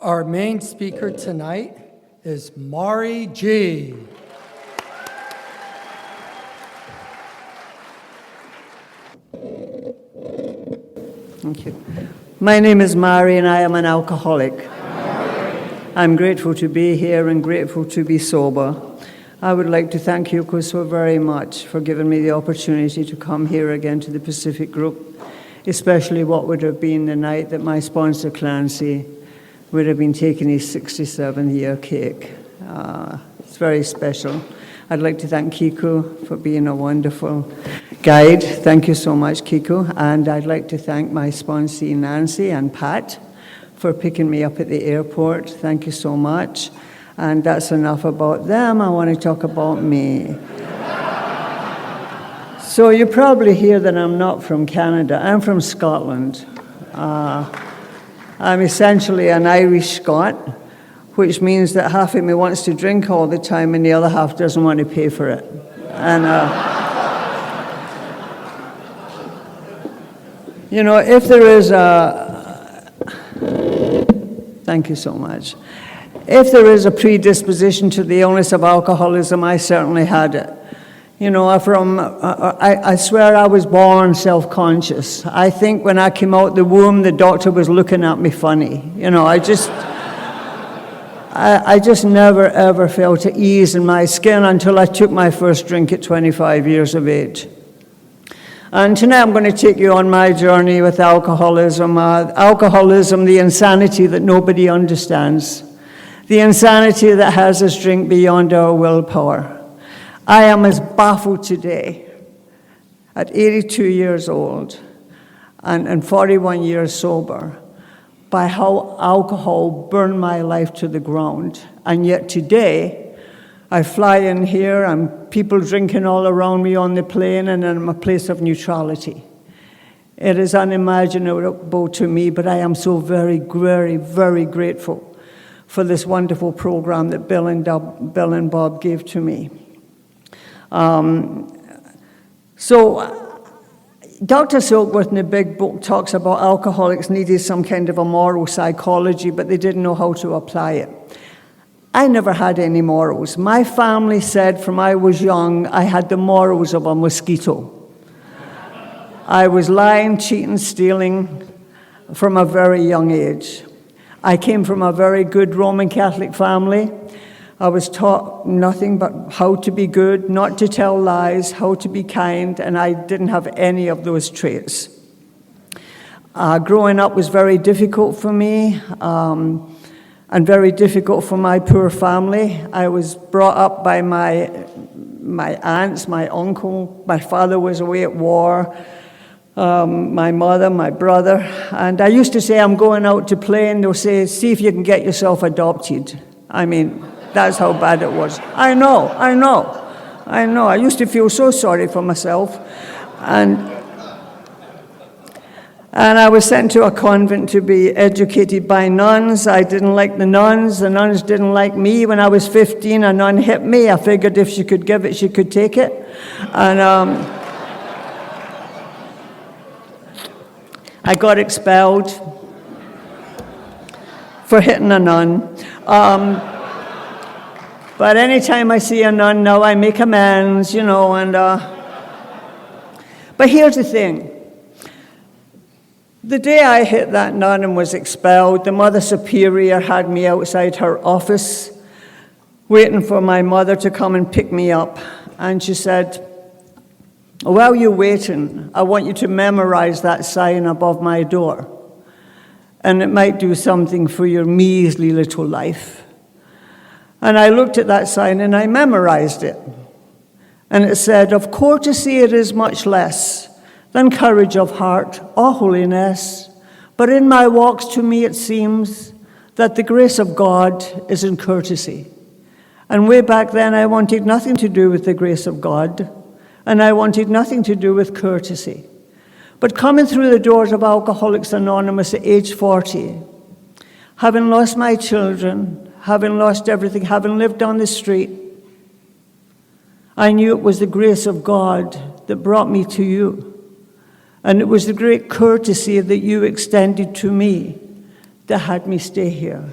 Our main speaker tonight is Mari G. Thank you. My name is Mari and I am an alcoholic. I'm grateful to be here and grateful to be sober. I would like to thank you so very much for giving me the opportunity to come here again to the Pacific Group, especially what would have been the night that my sponsor Clancy would have been taking his 67-year cake. It's very special. I'd like to thank Kiko for being a wonderful guide. Thank you so much, Kiko. And I'd like to thank my sponsee, Nancy and Pat, for picking me up at the airport. Thank you so much. And that's enough about them. I want to talk about me. So you probably hear that I'm not from Canada. I'm from Scotland. I'm essentially an Irish Scot, which means that half of me wants to drink all the time and the other half doesn't want to pay for it. And, you know, if there is a... Thank you so much. If there is a predisposition to the illness of alcoholism, I certainly had it. You know, I swear I was born self-conscious. I think when I came out the womb, the doctor was looking at me funny. You know, I just never, ever felt at ease in my skin until I took my first drink at 25 years of age. And tonight I'm going to take you on my journey with alcoholism. Alcoholism, the insanity that nobody understands. The insanity that has us drink beyond our willpower. I am as baffled today, at 82 years old and 41 years sober, by how alcohol burned my life to the ground. And yet today, I fly in here and people drinking all around me on the plane and I'm a place of neutrality. It is unimaginable to me, but I am so very, very, very grateful for this wonderful program that Bill and Bob gave to me. Dr. Silkworth in the big book talks about alcoholics needed some kind of a moral psychology, but they didn't know how to apply it. I never had any morals. My family said from I was young, I had the morals of a mosquito. I was lying, cheating, stealing from a very young age. I came from a very good Roman Catholic family. I was taught nothing but how to be good, not to tell lies, how to be kind, and I didn't have any of those traits. Growing up was very difficult for me, and very difficult for my poor family. I was brought up by my aunts, my uncle. My father was away at war. My mother, my brother. And I used to say, I'm going out to play, and they'll say, see if you can get yourself adopted. I mean, that's how bad it was. I know. I used to feel so sorry for myself. And I was sent to a convent to be educated by nuns. I didn't like the nuns. The nuns didn't like me. When I was 15, a nun hit me. I figured if she could give it, she could take it. And I got expelled for hitting a nun. But anytime I see a nun now, I make amends, you know, and... But here's the thing. The day I hit that nun and was expelled, the Mother Superior had me outside her office, waiting for my mother to come and pick me up. And she said, while you're waiting, I want you to memorize that sign above my door. And it might do something for your measly little life. And I looked at that sign and I memorized it. And it said, of courtesy it is much less than courage of heart or holiness. But in my walks to me it seems that the grace of God is in courtesy. And way back then I wanted nothing to do with the grace of God. And I wanted nothing to do with courtesy. But coming through the doors of Alcoholics Anonymous at age 40, having lost my children, having lost everything, having lived on the street, I knew it was the grace of God that brought me to you. And it was the great courtesy that you extended to me that had me stay here.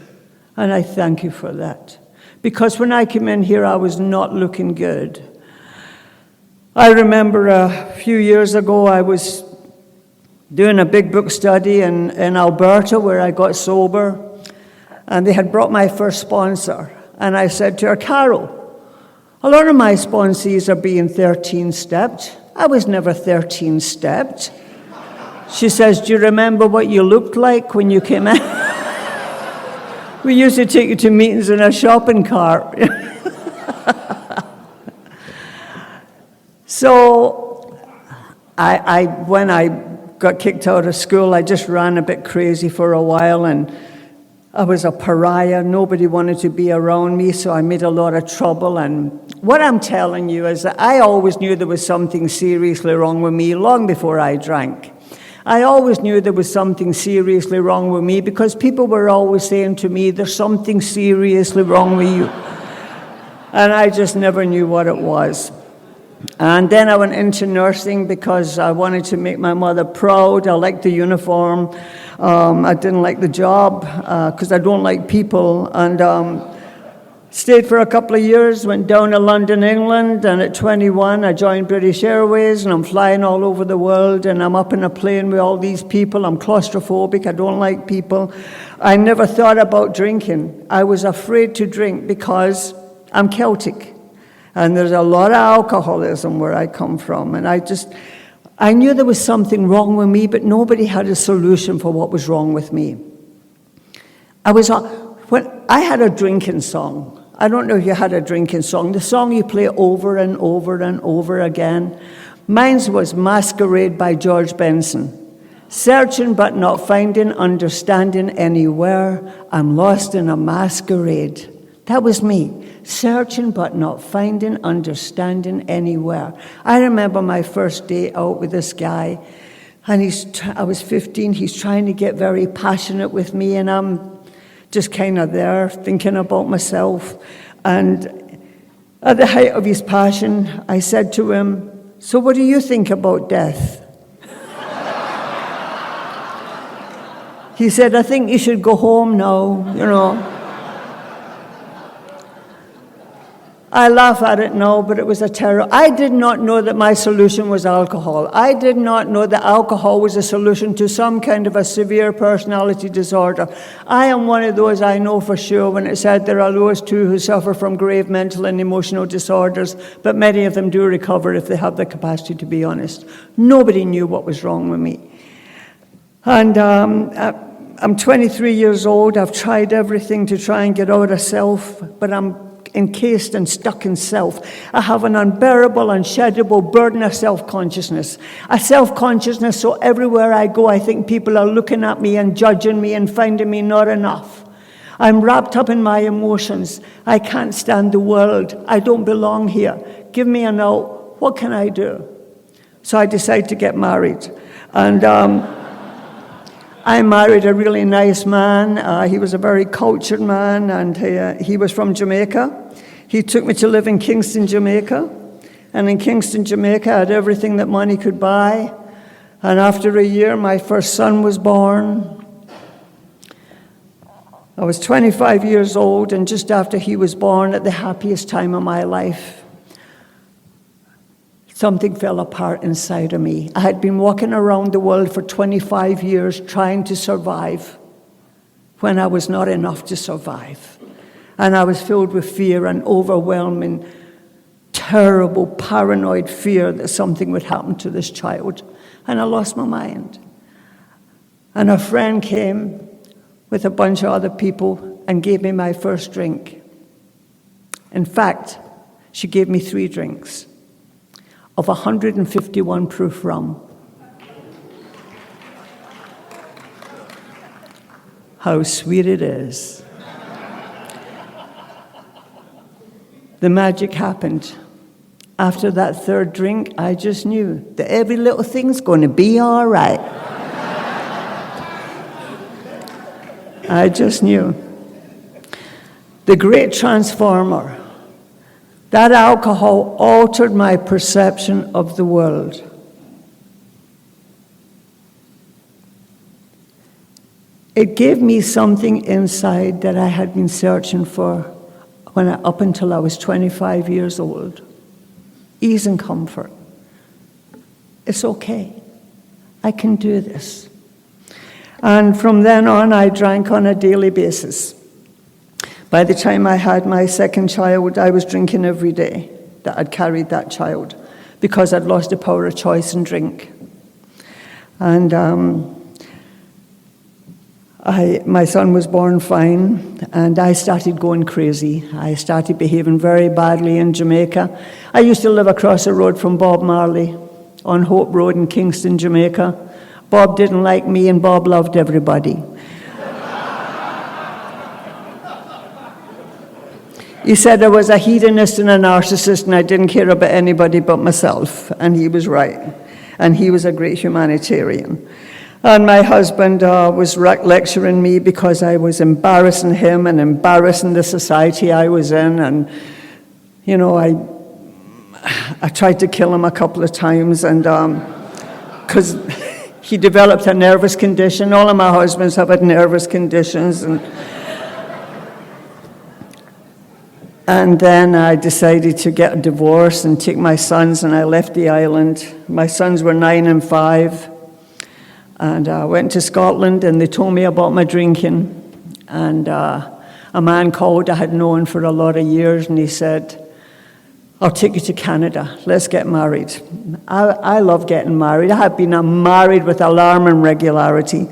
And I thank you for that. Because when I came in here, I was not looking good. I remember a few years ago, I was doing a big book study in Alberta where I got sober. And they had brought my first sponsor. And I said to her, Carol, a lot of my sponsees are being 13-stepped. I was never 13-stepped. She says, do you remember what you looked like when you came in? We used to take you to meetings in a shopping cart. So when I got kicked out of school, I just ran a bit crazy for a while, and I was a pariah. Nobody wanted to be around me, so I made a lot of trouble. And what I'm telling you is that I always knew there was something seriously wrong with me long before I drank. I always knew there was something seriously wrong with me because people were always saying to me, there's something seriously wrong with you. And I just never knew what it was. And then I went into nursing because I wanted to make my mother proud. I liked the uniform. I didn't like the job because I don't like people. And stayed for a couple of years, went down to London, England, and at 21 I joined British Airways, and I'm flying all over the world, and I'm up in a plane with all these people. I'm claustrophobic. I don't like people. I never thought about drinking. I was afraid to drink because I'm Celtic. And there's a lot of alcoholism where I come from. And I knew there was something wrong with me, but nobody had a solution for what was wrong with me. When I had a drinking song. I don't know if you had a drinking song. The song you play over and over and over again. Mine was Masquerade by George Benson. Searching but not finding, understanding anywhere. I'm lost in a masquerade. That was me. Searching but not finding, understanding anywhere. I remember my first day out with this guy, and I was 15. He's trying to get very passionate with me, and I'm just kind of there thinking about myself. And at the height of his passion, I said to him, so what do you think about death? He said, I think you should go home now, you know. I laugh at it now, but it was a terror. I did not know that my solution was alcohol. I did not know that alcohol was a solution to some kind of a severe personality disorder. I am one of those, I know for sure, when it said there are those too who suffer from grave mental and emotional disorders, but many of them do recover if they have the capacity to be honest. Nobody knew what was wrong with me. And I'm 23 years old. I've tried everything to try and get out of self, but I'm encased and stuck in self. I have an unbearable, unsheddable burden of self-consciousness. A self-consciousness so everywhere I go, I think people are looking at me and judging me and finding me not enough. I'm wrapped up in my emotions. I can't stand the world. I don't belong here. Give me an out. What can I do? So I decided to get married. And I married a really nice man. He was a very cultured man, and he was from Jamaica. He took me to live in Kingston, Jamaica. And in Kingston, Jamaica, I had everything that money could buy. And after a year, my first son was born. I was 25 years old, and just after he was born, at the happiest time of my life, something fell apart inside of me. I had been walking around the world for 25 years trying to survive when I was not enough to survive. And I was filled with fear and overwhelming, terrible, paranoid fear that something would happen to this child. And I lost my mind. And a friend came with a bunch of other people and gave me my first drink. In fact, she gave me 3 drinks of 151 proof rum. How sweet it is. The magic happened. After that 3rd drink, I just knew that every little thing's going to be all right. I just knew. The great transformer. That alcohol altered my perception of the world. It gave me something inside that I had been searching for up until I was 25 years old. Ease and comfort. It's okay. I can do this. And from then on, I drank on a daily basis. By the time I had my second child, I was drinking every day that I'd carried that child because I'd lost the power of choice in drink. And my son was born fine, and I started going crazy. I started behaving very badly in Jamaica. I used to live across the road from Bob Marley on Hope Road in Kingston, Jamaica. Bob didn't like me, and Bob loved everybody. He said I was a hedonist and a narcissist, and I didn't care about anybody but myself, and he was right. And he was a great humanitarian. And my husband was lecturing me because I was embarrassing him and embarrassing the society I was in. And, you know, I tried to kill him a couple of times, and because he developed a nervous condition. All of my husbands have had nervous conditions. And then I decided to get a divorce and take my sons, and I left the island. My sons were 9 and 5. And I went to Scotland, and they told me about my drinking. And a man called I had known for a lot of years, and he said, I'll take you to Canada. Let's get married. I love getting married. I have been married with alarming regularity.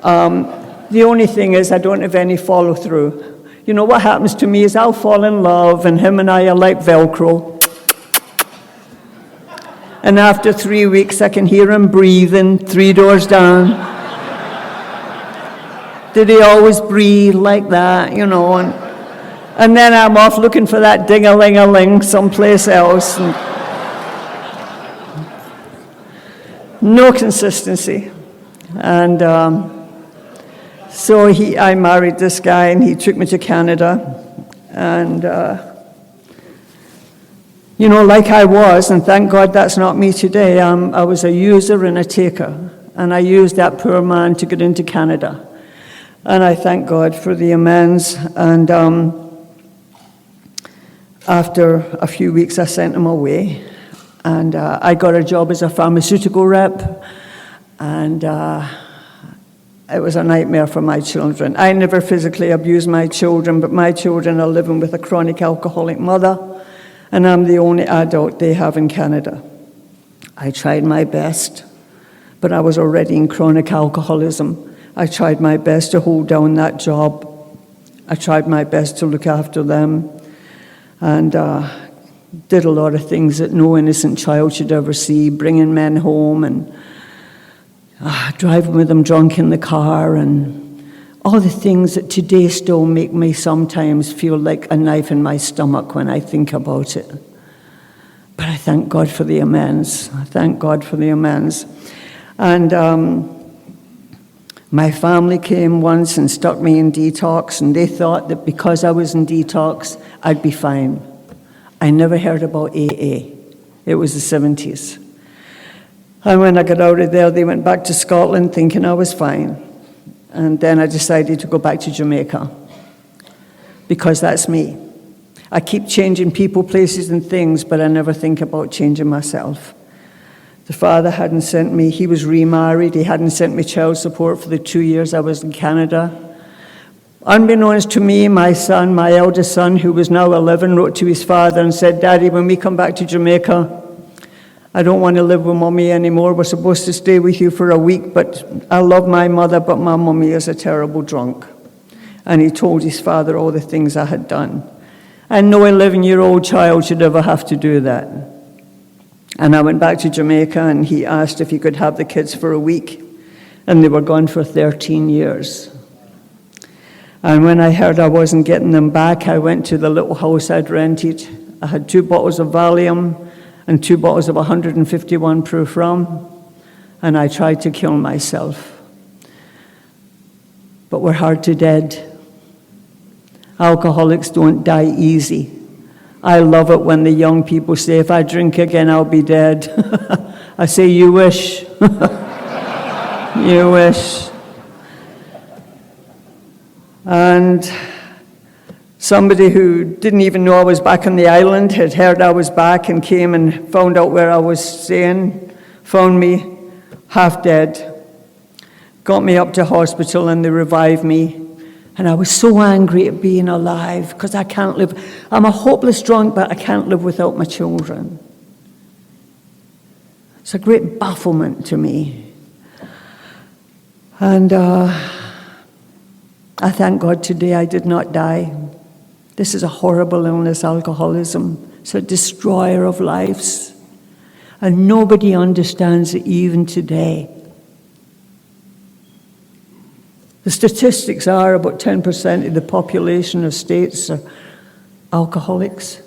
The only thing is I don't have any follow-through. You know, what happens to me is I'll fall in love, and him and I are like Velcro. And after 3 weeks, I can hear him breathing 3 doors down. Did he always breathe like that, you know? And then I'm off looking for that ding-a-ling-a-ling someplace else. And no consistency. And so I married this guy, and he took me to Canada. And you know, like I was, and thank God that's not me today, I was a user and a taker, and I used that poor man to get into Canada. And I thank God for the amends, and after a few weeks I sent him away, and I got a job as a pharmaceutical rep, and it was a nightmare for my children. I never physically abused my children, but my children are living with a chronic alcoholic mother, and I'm the only adult they have in Canada. I tried my best, but I was already in chronic alcoholism. I tried my best to hold down that job. I tried my best to look after them, and did a lot of things that no innocent child should ever see, bringing men home and driving with them drunk in the car, and all the things that today still make me sometimes feel like a knife in my stomach when I think about it. But I thank God for the amends. I thank God for the amends. And my family came once and stuck me in detox, and they thought that because I was in detox, I'd be fine. I never heard about AA. It was the 70s. And when I got out of there, they went back to Scotland thinking I was fine. And then I decided to go back to Jamaica, because that's me. I keep changing people, places, and things, but I never think about changing myself. The father hadn't sent me, he was remarried, he hadn't sent me child support for the 2 years I was in Canada. Unbeknownst to me, my son, my eldest son, who was now 11, wrote to his father and said, Daddy, when we come back to Jamaica, I don't want to live with Mommy anymore. We're supposed to stay with you for a week, but I love my mother, but my Mommy is a terrible drunk. And he told his father all the things I had done. And no 11-year-old child should ever have to do that. And I went back to Jamaica, and he asked if he could have the kids for a week. And they were gone for 13 years. And when I heard I wasn't getting them back, I went to the little house I'd rented. I had 2 bottles of Valium and 2 bottles of 151 proof rum, and I tried to kill myself. But we're hard to dead. Alcoholics don't die easy. I love it when the young people say, if I drink again, I'll be dead. I say, you wish. You wish. And somebody who didn't even know I was back on the island had heard I was back and came and found out where I was staying, found me half dead, got me up to hospital, and they revived me. And I was so angry at being alive because I can't live. I'm a hopeless drunk, but I can't live without my children. It's a great bafflement to me. And I thank God today I did not die. This is a horrible illness, alcoholism. It's a destroyer of lives. And nobody understands it even today. The statistics are about 10% of the population of states are alcoholics.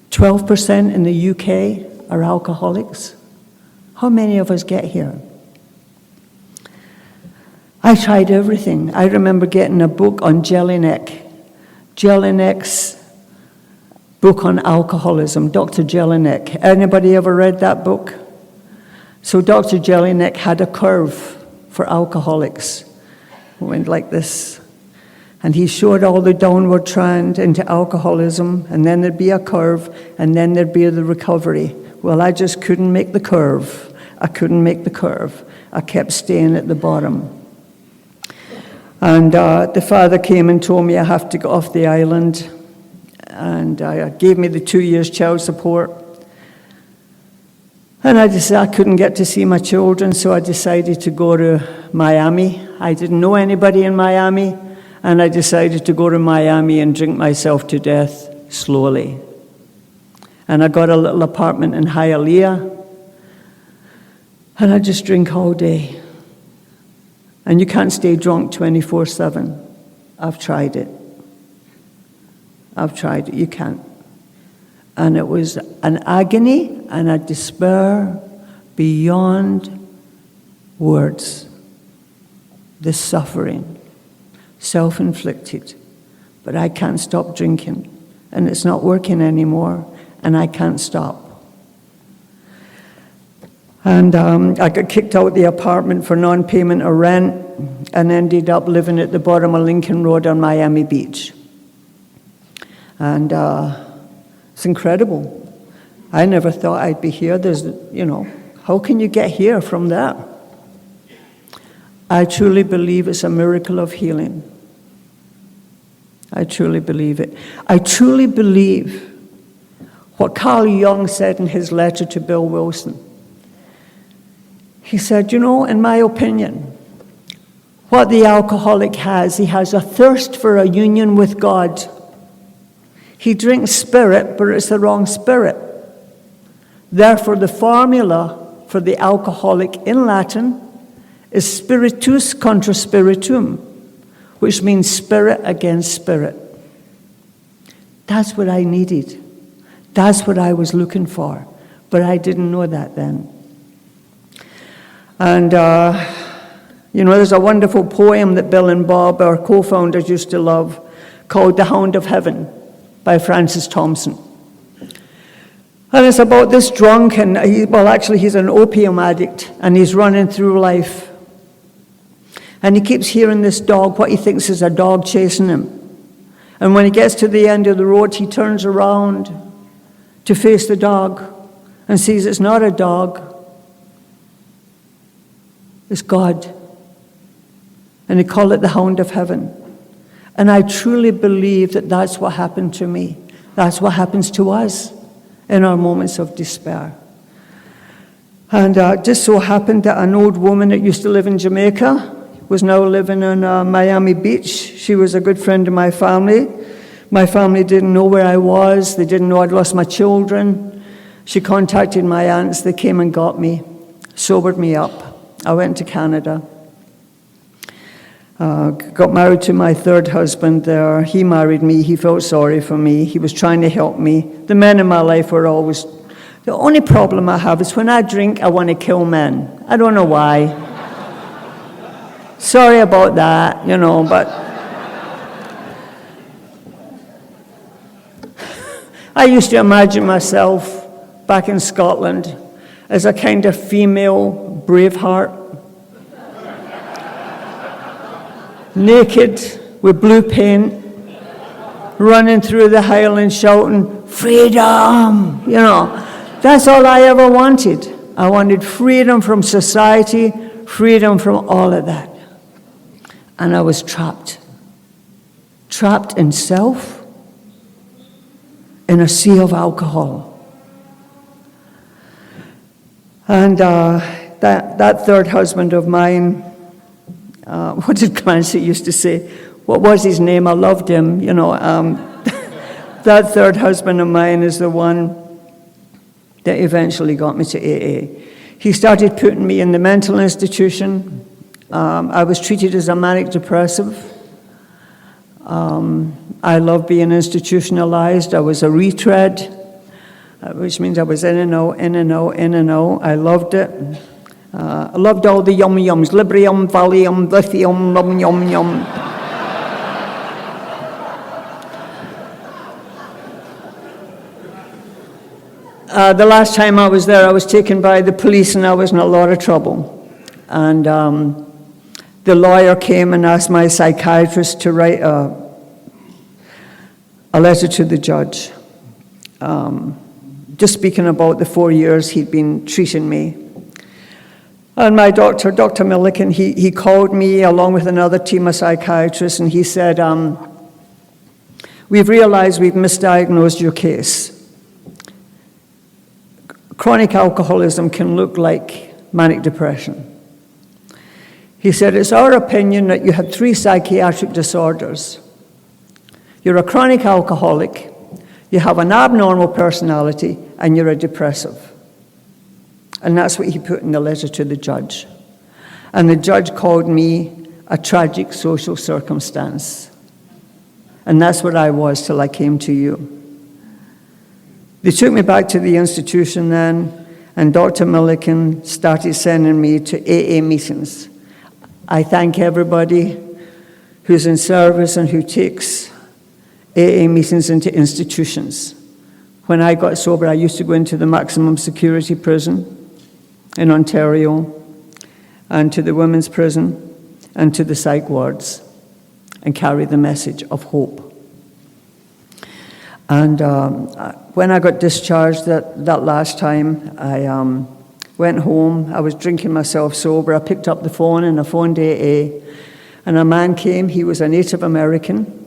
12% in the UK are alcoholics. How many of us get here? I tried everything. I remember getting a book on Jelinek.'s book on alcoholism, Dr. Jelinek. Anybody ever read that book? So Dr. Jelinek had a curve for alcoholics. It went like this. And he showed all the downward trend into alcoholism, and then there'd be a curve, and then there'd be the recovery. Well, I just couldn't make the curve. I couldn't make the curve. I kept staying at the bottom. And the father came and told me I have to go off the island, and gave me the 2 years child support. And I decided I couldn't get to see my children, so I decided to go to Miami. I didn't know anybody in Miami, and I decided to go to Miami and drink myself to death slowly. And I got a little apartment in Hialeah, and I just drink all day. And you can't stay drunk 24/7. I've tried it. You can't. And it was an agony and a despair beyond words. The suffering, self-inflicted. But I can't stop drinking. And it's not working anymore. And I can't stop. And I got kicked out of the apartment for non-payment of rent and ended up living at the bottom of Lincoln Road on Miami Beach. And it's incredible. I never thought I'd be here. How can you get here from there? I truly believe it's a miracle of healing. I truly believe it. I truly believe what Carl Jung said in his letter to Bill Wilson. He said, in my opinion, what the alcoholic has, he has a thirst for a union with God. He drinks spirit, but it's the wrong spirit. Therefore, the formula for the alcoholic in Latin is spiritus contra spiritum, which means spirit against spirit. That's what I needed. That's what I was looking for. But I didn't know that then. And, there's a wonderful poem that Bill and Bob, our co-founders, used to love called The Hound of Heaven by Francis Thompson. And it's about this drunk, and he's an opium addict, and he's running through life. And he keeps hearing this dog, what he thinks is a dog chasing him. And when he gets to the end of the road, he turns around to face the dog and sees it's not a dog, it's God. And they call it the Hound of Heaven. And I truly believe that that's what happened to me. That's what happens to us in our moments of despair. And it just so happened that an old woman that used to live in Jamaica was now living on Miami Beach. She was a good friend of my family. My family didn't know where I was. They didn't know I'd lost my children. She contacted my aunts. They came and got me, sobered me up. I went to Canada. Got married to my third husband there. He married me. He felt sorry for me. He was trying to help me. The men in my life were always... The only problem I have is when I drink, I want to kill men. I don't know why. Sorry about that, but... I used to imagine myself back in Scotland as a kind of female Braveheart. Naked, with blue paint, running through the Highlands shouting, freedom, you know. That's all I ever wanted. I wanted freedom from society, freedom from all of that. And I was trapped in self, in a sea of alcohol. And that third husband of mine, what did Clancy used to say? What was his name? I loved him, you know. That third husband of mine is the one that eventually got me to AA. He started putting me in the mental institution. I was treated as a manic depressive. I loved being institutionalized. I was a retread, which means I was in and out, in and out, in and out. I loved it. I loved all the yum-yums, Librium, Valium, Lithium, yum-yum-yum. The last time I was there, I was taken by the police and I was in a lot of trouble. And the lawyer came and asked my psychiatrist to write a letter to the judge, just speaking about the 4 years he'd been treating me. And my doctor, Dr. Milliken, he called me along with another team of psychiatrists, and he said, we've realized we've misdiagnosed your case. Chronic alcoholism can look like manic depression. He said, it's our opinion that you have 3 psychiatric disorders. You're a chronic alcoholic, you have an abnormal personality, and you're a depressive. And that's what he put in the letter to the judge. And the judge called me a tragic social circumstance. And that's what I was till I came to you. They took me back to the institution then, and Dr. Milliken started sending me to AA meetings. I thank everybody who's in service and who takes AA meetings into institutions. When I got sober, I used to go into the maximum security prison in Ontario, and to the women's prison, and to the psych wards, and carry the message of hope. And when I got discharged that last time, I went home. I was drinking myself sober. I picked up the phone and I phoned AA, and a man came. He was a Native American.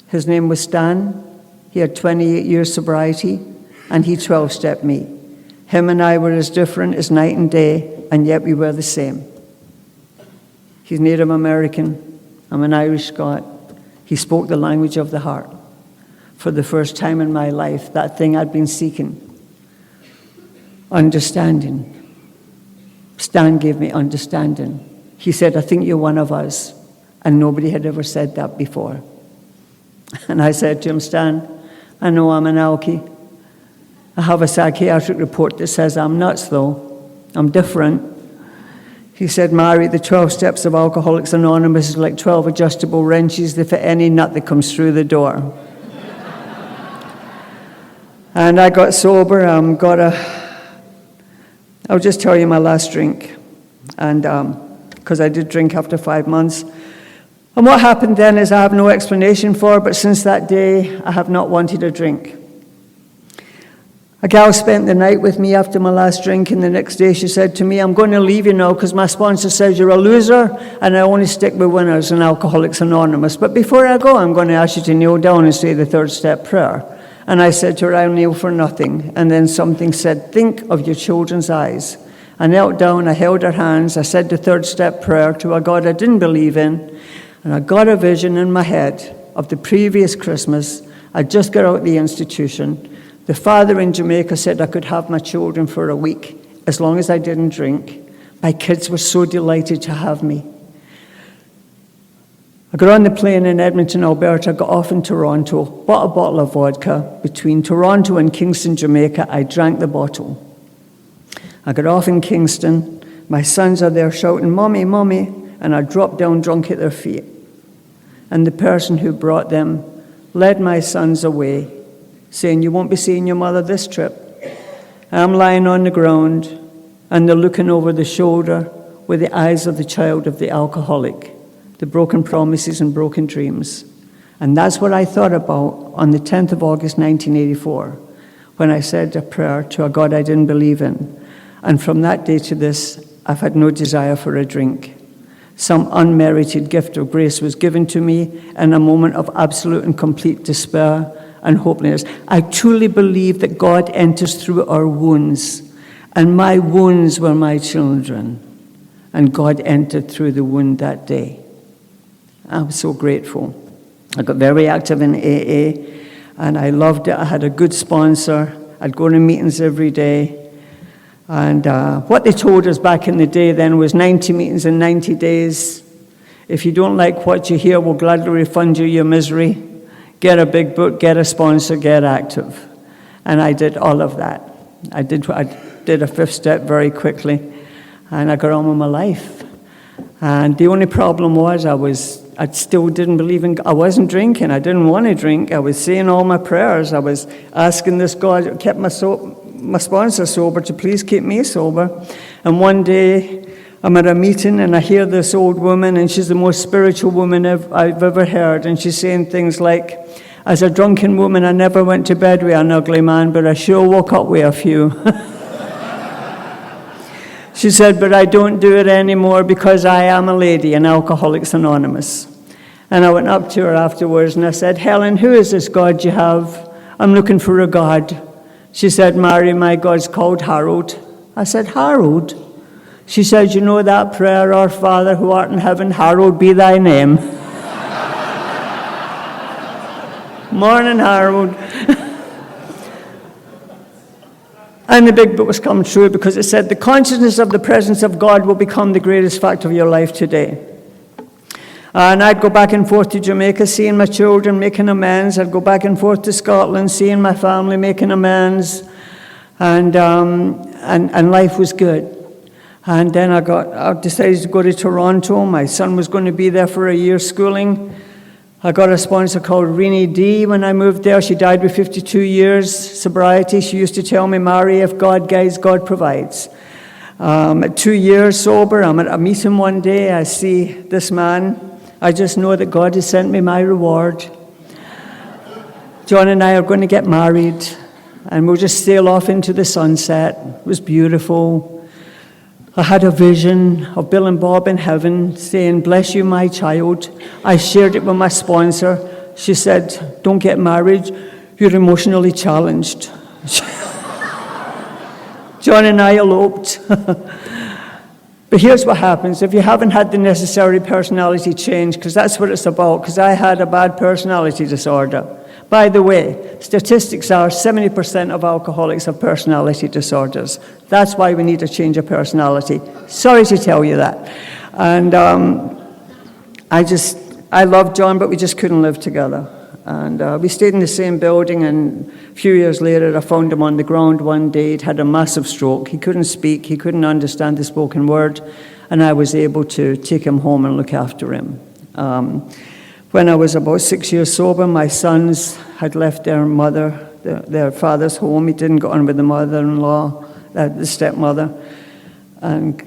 His name was Stan. He had 28 years sobriety, and he 12-stepped me. Him and I were as different as night and day, and yet we were the same. He's Native American. I'm an Irish Scot. He spoke the language of the heart. For the first time in my life, that thing I'd been seeking. Understanding. Stan gave me understanding. He said, I think you're one of us. And nobody had ever said that before. And I said to him, Stan, I know I'm an alkie. I have a psychiatric report that says I'm nuts, though. I'm different. He said, Mary, the 12 steps of Alcoholics Anonymous is like 12 adjustable wrenches. They fit any nut that comes through the door. And I got sober. I'll just tell you my last drink. And because I did drink after 5 months. And what happened then is I have no explanation for, but since that day, I have not wanted a drink. A gal spent the night with me after my last drink, and the next day she said to me, I'm going to leave you now because my sponsor says you're a loser, and I only stick with winners in Alcoholics Anonymous. But before I go, I'm going to ask you to kneel down and say the 3rd step prayer. And I said to her, I'll kneel for nothing. And then something said, think of your children's eyes. I knelt down, I held her hands, I said the 3rd step prayer to a God I didn't believe in, and I got a vision in my head of the previous Christmas. I just got out of the institution. The father in Jamaica said I could have my children for a week as long as I didn't drink. My kids were so delighted to have me. I got on the plane in Edmonton, Alberta, got off in Toronto, bought a bottle of vodka. Between Toronto and Kingston, Jamaica, I drank the bottle. I got off in Kingston. My sons are there shouting, Mommy, Mommy, and I dropped down drunk at their feet. And the person who brought them led my sons away, saying, you won't be seeing your mother this trip. I'm lying on the ground, and they're looking over the shoulder with the eyes of the child of the alcoholic. the broken promises and broken dreams. And that's what I thought about on the 10th of August, 1984, when I said a prayer to a God I didn't believe in. And from that day to this, I've had no desire for a drink. Some unmerited gift of grace was given to me in a moment of absolute and complete despair and hopelessness. I truly believe that God enters through our wounds, and my wounds were my children, and God entered through the wound that day. I'm so grateful. I got very active in AA, and I loved it. I had a good sponsor. I'd go to meetings every day. And what they told us back in the day then was 90 meetings in 90 days. If you don't like what you hear, we'll gladly refund you your misery. Get a big book, get a sponsor, get active. And I did all of that. I did a fifth step very quickly, and I got on with my life. And the only problem was I still didn't believe in God. I wasn't drinking. I didn't want to drink. I was saying all my prayers. I was asking this God who kept my sponsor sober to please keep me sober. And one day I'm at a meeting and I hear this old woman, and she's the most spiritual woman I've ever heard. And she's saying things like, as a drunken woman, I never went to bed with an ugly man, but I sure woke up with a few. She said, but I don't do it anymore because I am a lady in Alcoholics Anonymous. And I went up to her afterwards and I said, Helen, who is this God you have? I'm looking for a God. She said, Mary, my God's called Harold. I said, Harold? She said, you know that prayer, our Father who art in heaven, hallowed be thy name. Morning, Harold. And the big book was coming true because it said, the consciousness of the presence of God will become the greatest fact of your life today. And I'd go back and forth to Jamaica, seeing my children, making amends. I'd go back and forth to Scotland, seeing my family, making amends. And life was good. And then I decided to go to Toronto. My son was going to be there for a year schooling. I got a sponsor called Renee D. When I moved there. She died with 52 years sobriety. She used to tell me, Mary, if God guides, God provides. At 2 years sober, I'm at a meeting one day. I see this man. I just know that God has sent me my reward. John and I are going to get married, and we'll just sail off into the sunset. It was beautiful. I had a vision of Bill and Bob in heaven saying, bless you, my child. I shared it with my sponsor. She said, don't get married. You're emotionally challenged. John and I eloped. But here's what happens. If you haven't had the necessary personality change, because that's what it's about, because I had a bad personality disorder. By the way, statistics are 70% of alcoholics have personality disorders. That's why we need a change of personality. Sorry to tell you that. And I loved John, but we just couldn't live together. And we stayed in the same building, and a few years later, I found him on the ground one day. He'd had a massive stroke. He couldn't speak. He couldn't understand the spoken word. And I was able to take him home and look after him. When I was about 6 years sober, my sons had left their mother, their father's home. He didn't go on with the mother-in-law, the stepmother. And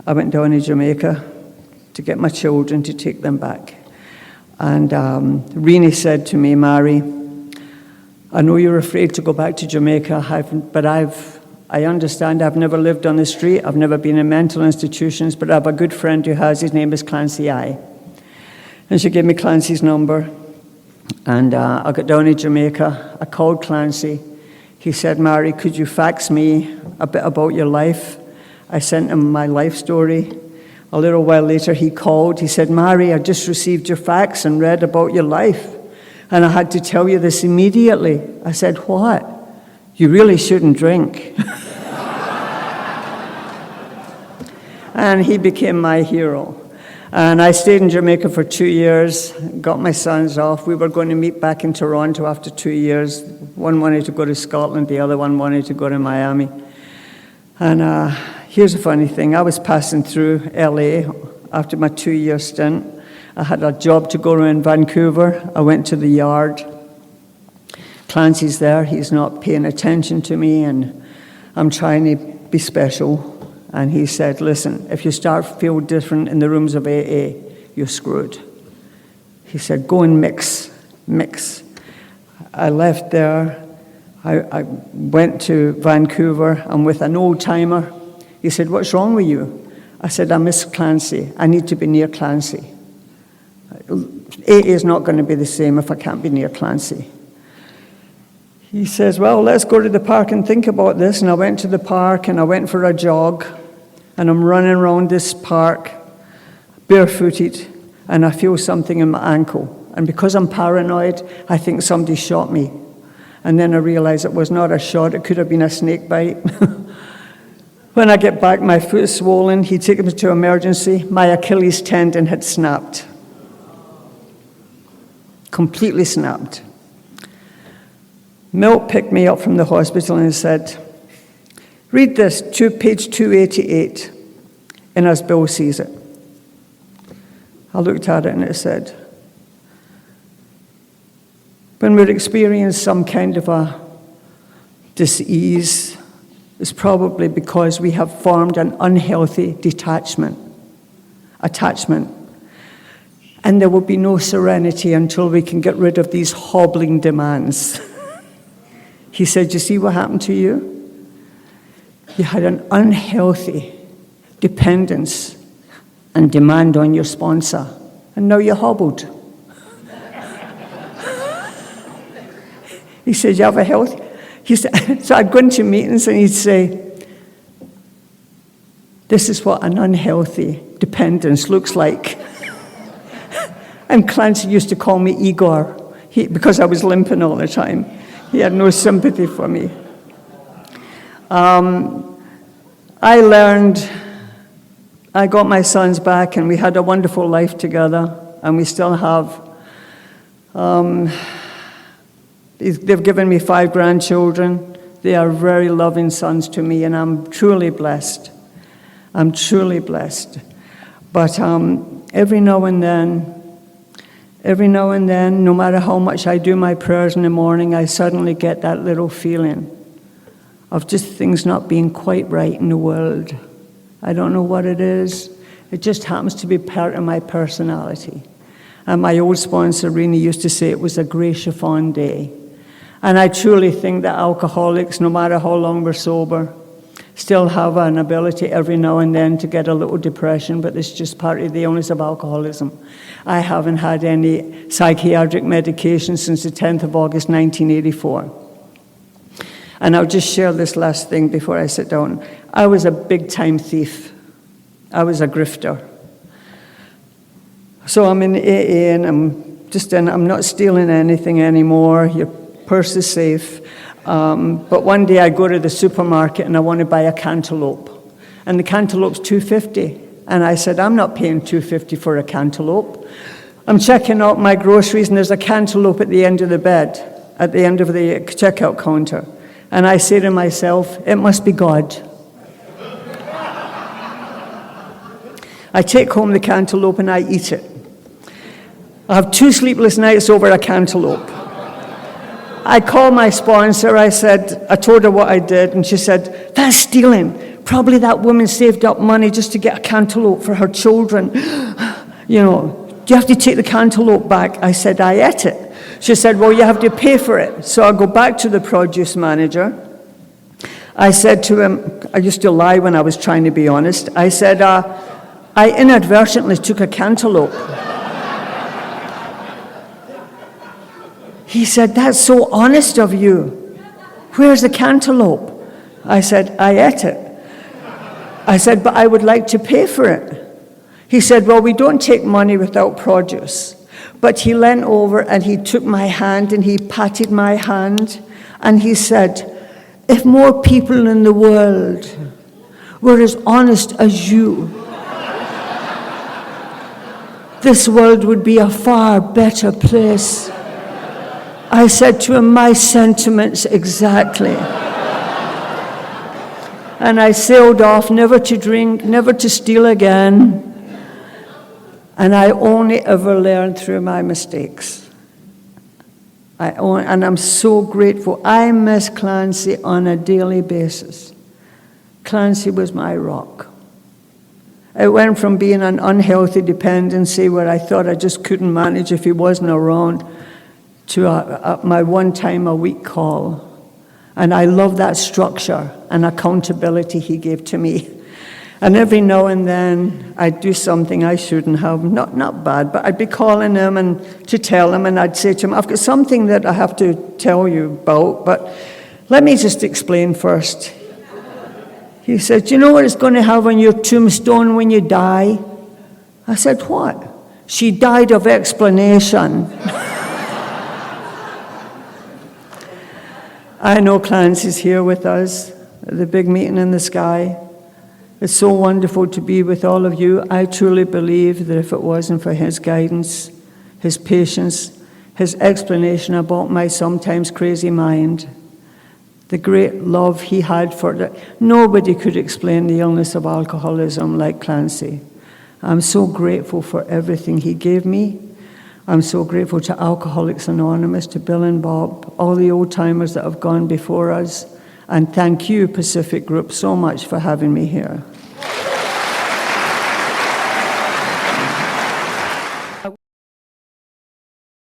I went down to Jamaica to get my children, to take them back. And Renee said to me, Mary, I know you're afraid to go back to Jamaica, but I understand. I've never lived on the street. I've never been in mental institutions, but I have a good friend who has. His name is Clancy I. And she gave me Clancy's number. And I got down to Jamaica. I called Clancy. He said, Mary, could you fax me a bit about your life? I sent him my life story. A little while later, he called. He said, Mary, I just received your fax and read about your life. And I had to tell you this immediately. I said, what? You really shouldn't drink. And he became my hero. And I stayed in Jamaica for 2 years, got my sons off. We were going to meet back in Toronto after 2 years. One wanted to go to Scotland, the other one wanted to go to Miami. And here's a funny thing. I was passing through LA after my 2-year stint. I had a job to go to in Vancouver. I went to the yard. Clancy's there. He's not paying attention to me, and I'm trying to be special. And he said, listen, if you start to feel different in the rooms of AA, you're screwed. He said, go and mix. I left there. I went to Vancouver. I'm with an old-timer. He said, what's wrong with you? I said, I miss Clancy. I need to be near Clancy. AA is not going to be the same if I can't be near Clancy. He says, well, let's go to the park and think about this. And I went to the park and I went for a jog. And I'm running around this park, barefooted, and I feel something in my ankle. And because I'm paranoid, I think somebody shot me. And then I realize it was not a shot, it could have been a snake bite. When I get back, my foot is swollen. He took me to emergency. My Achilles tendon had snapped. Completely snapped. Milt picked me up from the hospital and said, read this, page 288, and as Bill sees it. I looked at it and it said, when we're experiencing some kind of a dis-ease, it's probably because we have formed an unhealthy attachment. And there will be no serenity until we can get rid of these hobbling demands. He said, you see what happened to you? You had an unhealthy dependence and demand on your sponsor, and now you're hobbled. He said, you have a healthy... He said, so I'd go into meetings and he'd say, this is what an unhealthy dependence looks like. And Clancy used to call me Igor, because I was limping all the time. He had no sympathy for me. I learned, I got my sons back and we had a wonderful life together, and we still have. They've given me 5 grandchildren. They are very loving sons to me, and I'm truly blessed. I'm truly blessed. But every now and then, no matter how much I do my prayers in the morning, I suddenly get that little feeling of just things not being quite right in the world. I don't know what it is. It just happens to be part of my personality. And my old sponsor, Rini, used to say it was a grey chiffon day. And I truly think that alcoholics, no matter how long we're sober, still have an ability every now and then to get a little depression, but it's just part of the illness of alcoholism. I haven't had any psychiatric medication since the 10th of August, 1984. And I'll just share this last thing before I sit down. I was a big-time thief. I was a grifter. So I'm in AA, and I'm not stealing anything anymore. Your purse is safe. But one day I go to the supermarket and I want to buy a cantaloupe. And the cantaloupe's $2.50. And I said, I'm not paying $2.50 for a cantaloupe. I'm checking out my groceries and there's a cantaloupe at the end of the bed, at the end of the checkout counter. And I say to myself, it must be God. I take home the cantaloupe and I eat it. I have 2 sleepless nights over a cantaloupe. I called my sponsor, I told her what I did, and she said, that's stealing. Probably that woman saved up money just to get a cantaloupe for her children. You know, do you have to take the cantaloupe back? I said, I ate it. She said, well, you have to pay for it. So I go back to the produce manager. I said to him, I used to lie when I was trying to be honest. I said, I inadvertently took a cantaloupe. He said, that's so honest of you. Where's the cantaloupe? I said, I ate it. I said, but I would like to pay for it. He said, well, we don't take money without produce. But he leant over and he took my hand and he patted my hand and he said, if more people in the world were as honest as you, this world would be a far better place. I said to him, my sentiments exactly. And I sailed off, never to drink, never to steal again. And I only ever learned through my mistakes. And I'm so grateful. I miss Clancy on a daily basis. Clancy was my rock. It went from being an unhealthy dependency where I thought I just couldn't manage if he wasn't around to my one time a week call. And I love that structure and accountability he gave to me. And every now and then I'd do something I shouldn't have, not bad, but I'd be calling him and to tell him, and I'd say to him, I've got something that I have to tell you about, but let me just explain first. He said, do you know what it's going to have on your tombstone when you die? I said, what? She died of explanation. I know Clancy's here with us at the big meeting in the sky. It's so wonderful to be with all of you. I truly believe that if it wasn't for his guidance, his patience, his explanation about my sometimes crazy mind, the great love he had for it, nobody could explain the illness of alcoholism like Clancy. I'm so grateful for everything he gave me. I'm so grateful to Alcoholics Anonymous, to Bill and Bob, all the old-timers that have gone before us. And thank you, Pacific Group, so much for having me here.